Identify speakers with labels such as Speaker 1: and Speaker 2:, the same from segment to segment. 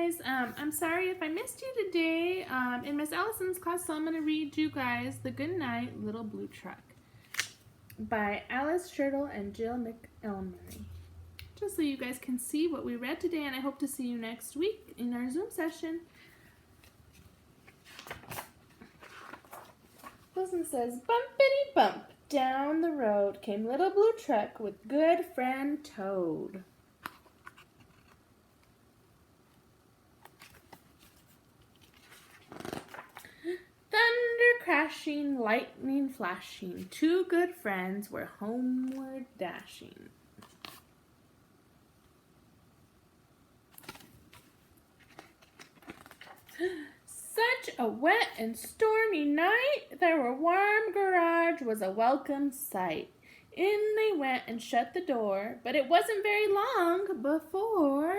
Speaker 1: guys. I'm sorry if I missed you today in Miss Ellison's class, so I'm going to read you guys The Good Night, Little Blue Truck by Alice Shirtle and Jill McElmurray. Just so you guys can see what we read today, and I hope to see you next week in our Zoom session. Wilson says, bumpity bump, down the road came Little Blue Truck with good friend Toad. Thunder crashing, lightning flashing, two good friends were homeward dashing. Such a wet and stormy night, their warm garage was a welcome sight. In they went and shut the door, but it wasn't very long before...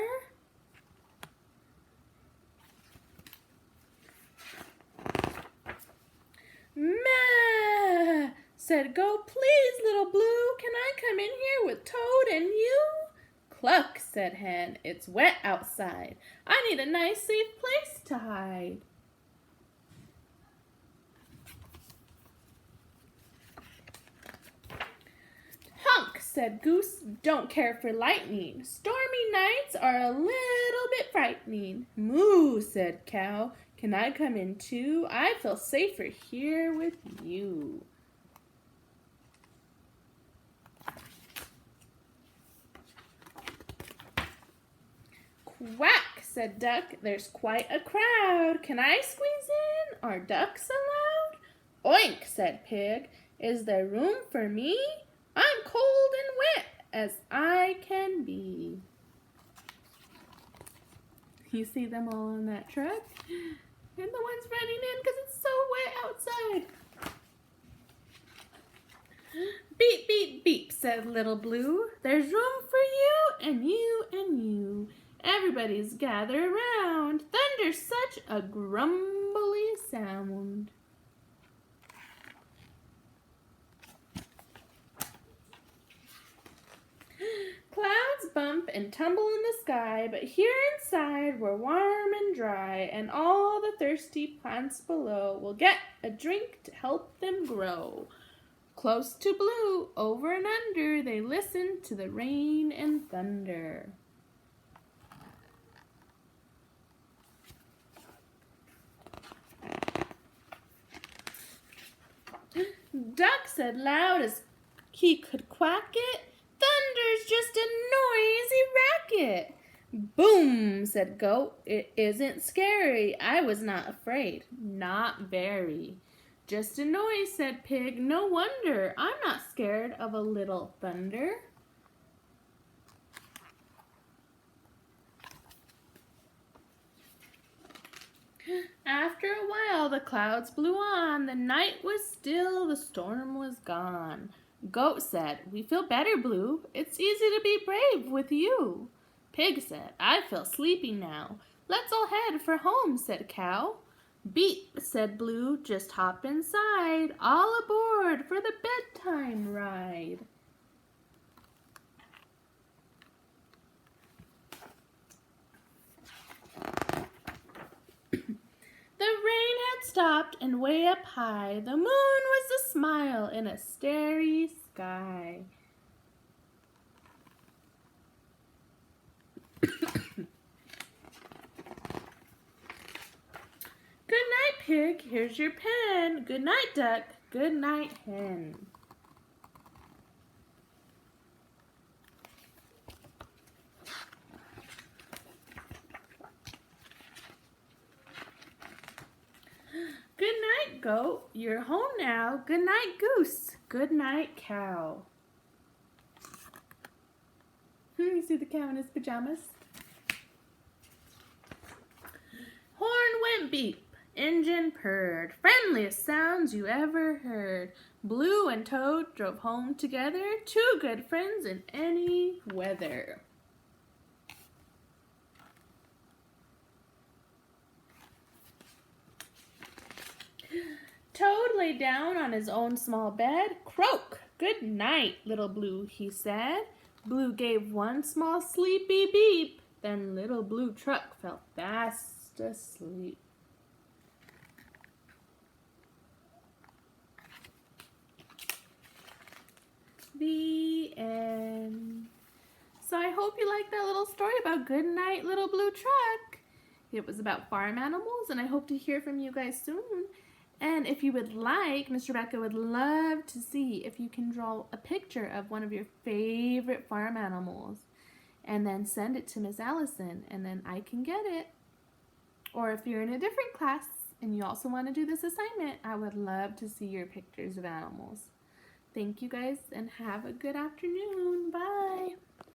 Speaker 1: "Meh," said Goat, "please, Little Blue, can I come in here with Toad and you?" "Cluck," said Hen, "it's wet outside. I need a nice safe place to hide." "Honk," said Goose, "don't care for lightning. Stormy nights are a little bit frightening." "Moo," said Cow, "can I come in too? I feel safer here with you." "Quack," said Duck, "there's quite a crowd. Can I squeeze in? Are ducks allowed?" "Oink," said Pig, "is there room for me? I'm cold and wet as I can be." You see them all in that truck? And the one's running in because it's so wet outside. "Beep, beep, beep," said Little Blue. "There's room for you and you and you. Everybody's gathered around. Thunder's such a grumbly sound." Clouds bump and tumble in the sky, but here inside we're warm and dry, and all the thirsty plants below will get a drink to help them grow. Close to Blue, over and under, they listen to the rain and thunder. Duck said loud as he could quack it, "Thunder's just a noisy racket." "Boom," said Goat, "it isn't scary. I was not afraid, not very." "Just a noise," said Pig, "no wonder. I'm not scared of a little thunder." After a while the clouds blew on. The night was still, the storm was gone. Goat said, "We feel better, Blue. It's easy to be brave with you." Pig said, "I feel sleepy now. Let's all head for home," said Cow. "Beep," said Blue, "just hop inside. All aboard for the bedtime ride." The rain had stopped, and way up high the moon was a smile in a starry sky. "Good night, Pig. Here's your pen. Good night, Duck. Good night, Hen." "Good night, Goat. You're home now. Good night, Goose. Good night, Cow." You see the cow in his pajamas? Horn went beep. Engine purred. Friendliest sounds you ever heard. Blue and Toad drove home together. Two good friends in any weather. Toad lay down on his own small bed. "Croak, good night, Little Blue," he said. Blue gave one small sleepy beep, Then Little Blue Truck fell fast asleep. The end. So I hope you liked that little story about Good Night Little Blue Truck. It was about farm animals, and I hope to hear from you guys soon. And if you would like, Miss Rebecca would love to see if you can draw a picture of one of your favorite farm animals and then send it to Miss Allison, and then I can get it. Or if you're in a different class and you also want to do this assignment, I would love to see your pictures of animals. Thank you guys and have a good afternoon. Bye.